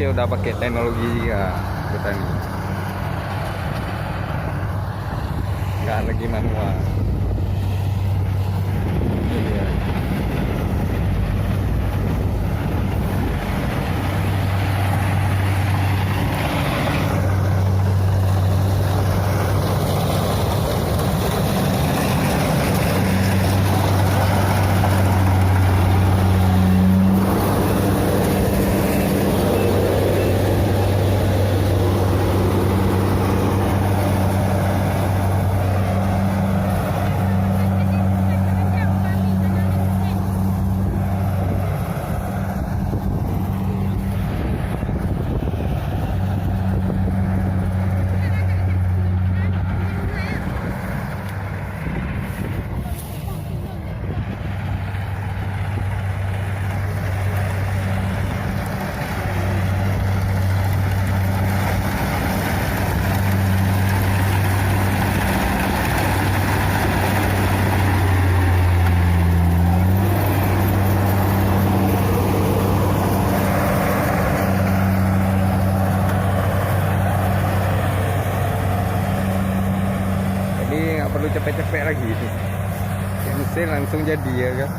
Malaysia udah pakai teknologi juga bertani. Enggak lagi manual. Iya. Jadi nggak perlu cepet-cepet lagi. Mesin langsung jadi ya kan.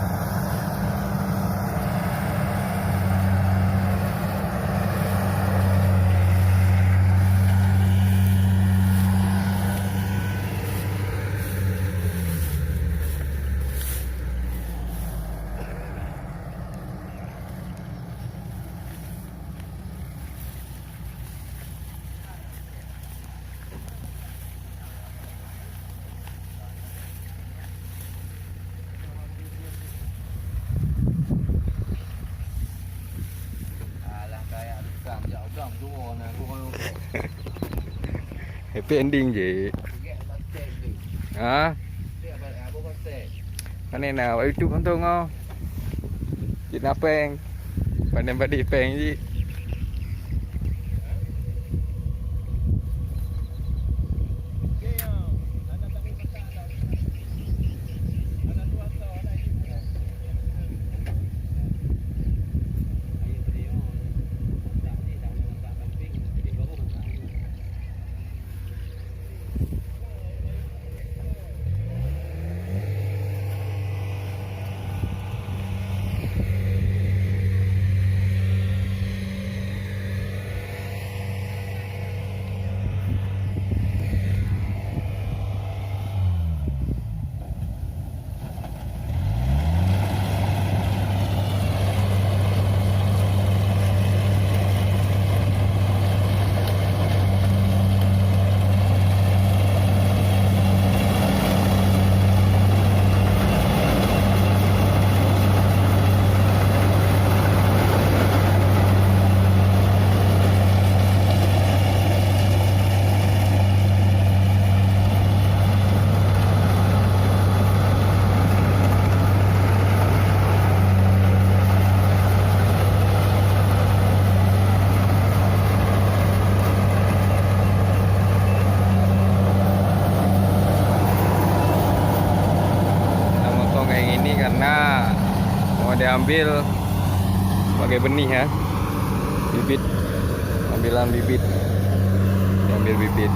Happy ending je. Ha? Mana nak buat YouTube untuk kau? Kita peng. Pandai balik peng je. Karena mau diambil pakai benih ya, bibit, ambilan bibit, diambil bibit.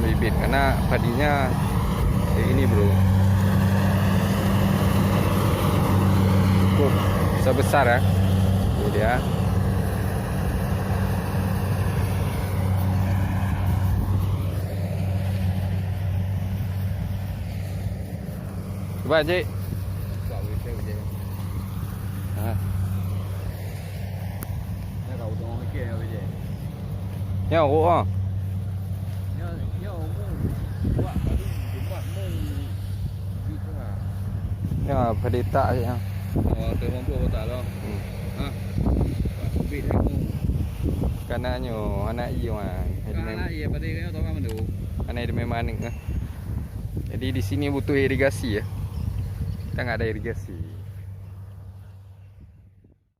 Bibit karena padinya kayak ini bro, cukup sebesar ya. Ini dia. Coba cik. Ya, oh. Ya, pendeta je. Oh, tu mampu apa tak lah. Ha. Bit aku. Kananyo anak iyo ah. Anak iya pada kena tahu kan mendu. Anak dia memang ni. Jadi di sini butuh irigasi ya. Kita nggak ada irigasi.